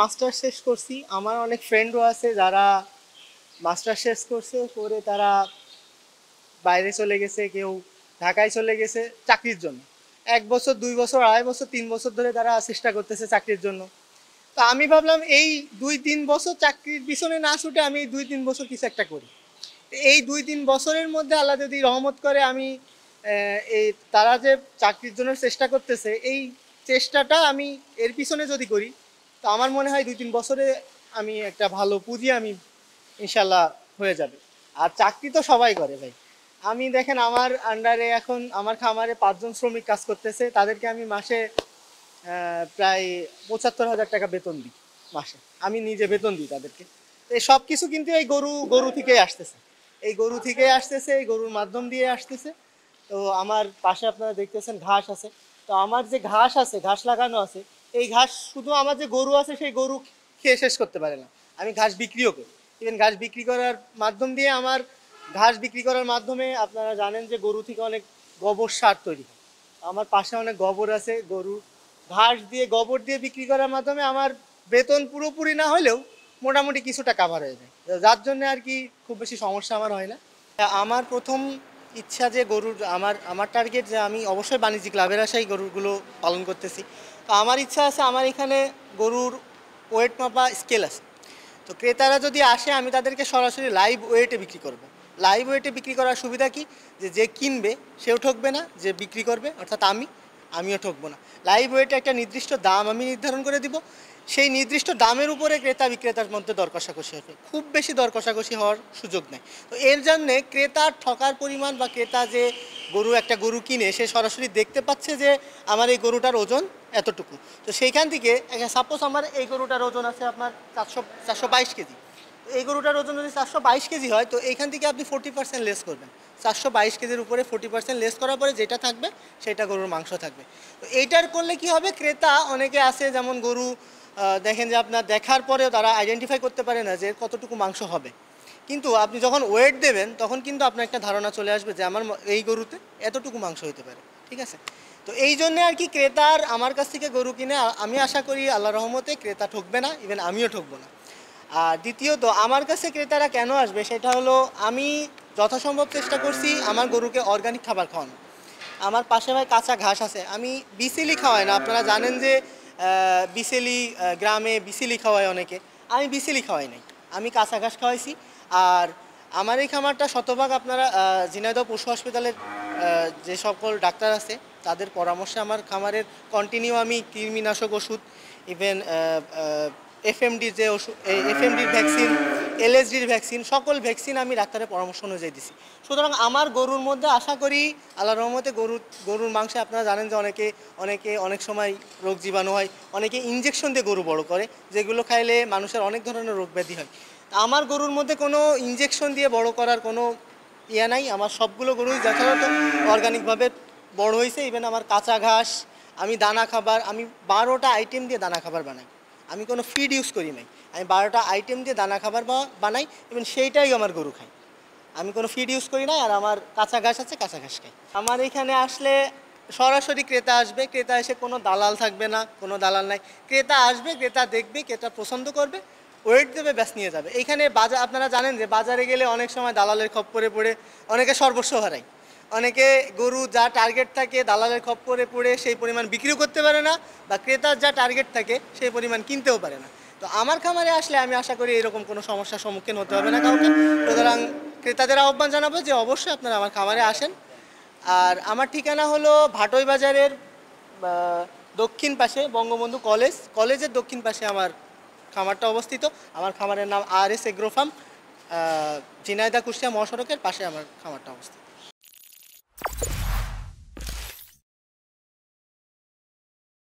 Masters শেষ করছি। আমার অনেক ফ্রেন্ডও আছে যারা মাস্টার্স শেষ করছে, করে তারা বাইরে চলে গেছে, কেউ ঢাকায় চলে গেছে চাকরির জন্য। 1 বছর, 2 বছর, 2.5 বছর, 3 বছর ধরে তারা চেষ্টা করতেছে চাকরির জন্য। তো আমি ভাবলাম এই 2-3 বছর চাকরির পিছনে না ছুটে আমি 2-3 বছর কিছু একটা করি। এই 2-3 বছরের মধ্যে আল্লাহ যদি রহমত করে আমি এই তারা যে চাকরির জন্য চেষ্টা করতেছে এই চেষ্টাটা আমি এর পিছনে যদি করি, তো আমার মনে হয় 2-3 বছরে আমি একটা ভালো পুঁজি আমি ইনশাল্লাহ হয়ে যাবে। আর চাকরি তো সবাই করে ভাই। আমি দেখেন আমার আন্ডারে এখন আমার খামারে 5 জন শ্রমিক কাজ করতেছে, তাদেরকে আমি মাসে প্রায় 75,000 টাকা বেতন দিই মাসে। আমি নিজে বেতন দিই তাদেরকে। তো এই সব কিছু কিন্তু এই গরু গরু থেকেই আসতেছে, এই গরু থেকেই আসতেছে, এই গরুর মাধ্যম দিয়ে আসতেছে। তো আমার পাশে আপনারা দেখতেছেন ঘাস আছে। তো আমার যে ঘাস আছে, ঘাস লাগানো আছে, এই ঘাস শুধু আমার যে গরু আছে সেই গরু খেয়ে শেষ করতে পারে না, আমি ঘাস বিক্রিও করি। ইভেন ঘাস বিক্রি করার মাধ্যম দিয়ে আমার ঘাস বিক্রি করার মাধ্যমে আপনারা জানেন যে গরু থেকে অনেক গোবর সার তৈরি হয়। আমার পাশে অনেক গোবর আছে, গরু ঘাস দিয়ে গোবর দিয়ে বিক্রি করার মাধ্যমে আমার বেতন পুরোপুরি না হলেও মোটামুটি কিছুটা কাভার হয়ে যায়, যার জন্য আর কি খুব বেশি সমস্যা আমার হয় না। আমার প্রথম ইচ্ছা যে গরুর আমার আমার টার্গেট যে আমি অবশ্যই বাণিজ্যিক লাভের আশায় গরুগুলো পালন করতেছি। তো আমার ইচ্ছা আছে আমার এখানে গরুর ওয়েট মাপা স্কেল আছে। তো ক্রেতারা যদি আসে আমি তাদেরকে সরাসরি লাইভ ওয়েটে বিক্রি করব। লাইভ ওয়েটে বিক্রি করার সুবিধা কি, যে যে কিনবে সেও ঠকবে না, যে বিক্রি করবে অর্থাৎ আমিও ঠকবো না। লাইভ ওয়েটে একটা নির্দিষ্ট দাম আমি নির্ধারণ করে দিব, সেই নির্দিষ্ট দামের উপরে ক্রেতা বিক্রেতার মধ্যে দর কষাকষি হবে, খুব বেশি দর কষাকষি হওয়ার সুযোগ নেই। তো এর জন্যে ক্রেতার ঠকার পরিমাণ বা ক্রেতা যে একটা গরু কিনে সে সরাসরি দেখতে পাচ্ছে যে আমার এই গরুটার ওজন এতটুকু। তো সেইখান থেকে সাপোজ আমার এই গরুটার ওজন আছে আপনার 422 কেজি। এই গরুটার ওজন যদি 422 কেজি হয়, তো এইখান থেকে আপনি 40% লেস করবেন। 422 কেজির উপরে 40% লেস করার পরে যেটা থাকবে সেটা গরুর মাংস থাকবে। তো এইটার করলে কি হবে, ক্রেতা অনেকে আছে যেমন গরু দেখেন যে আপনার দেখার পরেও তারা আইডেন্টিফাই করতে পারে না যে কতটুকু মাংস হবে, কিন্তু আপনি যখন ওয়েট দেবেন তখন কিন্তু আপনার একটা ধারণা চলে আসবে যে আমার এই গরুতে এতটুকু মাংস হতে পারে। ঠিক আছে? তো এই জন্যে আর কি ক্রেতার আমার কাছ থেকে গরু কিনে আমি আশা করি আল্লাহ রহমতে ক্রেতা ঠকবে না, ইভেন আমিও ঠকবো না। আর দ্বিতীয়ত আমার কাছে ক্রেতারা কেন আসবে সেটা হলো আমি যথাসম্ভব চেষ্টা করছি আমার গরুকে অর্গানিক খাবার খাওয়ানো। আমার পাশে ভাই কাঁচা ঘাস আছে, আমি বিসিলি খাওয়াই না। আপনারা জানেন যে বিসিলি গ্রামে বিসিলি খাওয়ায় অনেকে, আমি বিসিলি খাওয়াই নাই, আমি কাঁচা ঘাস খাওয়াইছি। আর আমার এই খামারটা শতভাগ আপনারা ঝিনাইদহ পশু হসপিটালের যে সকল ডাক্তার আছে তাদের পরামর্শে আমার খামারের কন্টিনিউ আমি কৃমিনাশক ওষুধ, ইভেন এফএমডির যে ওষুধ, এফএমডির ভ্যাকসিন, এলএসডির ভ্যাকসিন, সকল ভ্যাকসিন আমি ডাক্তারের পরামর্শ অনুযায়ী দিছি। সুতরাং আমার গরুর মধ্যে আশা করি আল্লাহ রহমতে গরুর মাংসে আপনারা জানেন যে অনেকে অনেক সময় রোগ জীবাণু হয়, অনেকে ইঞ্জেকশন দিয়ে গরু বড় করে, যেগুলো খাইলে মানুষের অনেক ধরনের রোগ ব্যাধি হয়। আমার গরুর মধ্যে কোনো ইঞ্জেকশন দিয়ে বড় করার কোনো ইয়া নাই। আমার সবগুলো গরুই যথাযথ অর্গানিকভাবে বড় হয়েছে। ইভেন আমার কাঁচা ঘাস, আমি দানা খাবার, আমি 12টা আইটেম দিয়ে দানা খাবার বানাই, আমি কোনো ফিড ইউজ করি নাই, আমি 12টা আইটেম দিয়ে দানা খাবার বানাই এবং সেইটাই আমার গরু খায়। আমি কোনো ফিড ইউজ করি না। আর আমার কাঁচা ঘাস আছে, কাঁচা ঘাস খাই। আমার এখানে আসলে সরাসরি ক্রেতা আসবে, ক্রেতা এসে কোনো দালাল থাকবে না, কোনো দালাল নাই। ক্রেতা আসবে, ক্রেতা দেখবে, ক্রেতা পছন্দ করবে, ওয়েট দেবে, ব্যাস নিয়ে যাবে। এইখানে বাজার আপনারা জানেন যে বাজারে গেলে অনেক সময় দালালের খপ্পরে পড়ে অনেকে সর্বস্ব হারায়, অনেকে গরু যা টার্গেট থাকে দালালের খপ্পরে পড়ে সেই পরিমাণ বিক্রিও করতে পারে না, বা ক্রেতার যা টার্গেট থাকে সেই পরিমাণ কিনতেও পারে না। তো আমার খামারে আসলে আমি আশা করি এরকম কোনো সমস্যার সম্মুখীন হতে হবে না কাউকে। সুতরাং ক্রেতাদের আহ্বান জানাবো যে অবশ্যই আপনারা আমার খামারে আসেন। আর আমার ঠিকানা হলো ভাটই বাজারের দক্ষিণ পাশে বঙ্গবন্ধু কলেজের দক্ষিণ পাশে আমার খামারটা অবস্থিত। আমার খামারের নাম RS agro farm, Jhenaidah Kushtia মহাসড়কের পাশে আমার খামারটা অবস্থিত।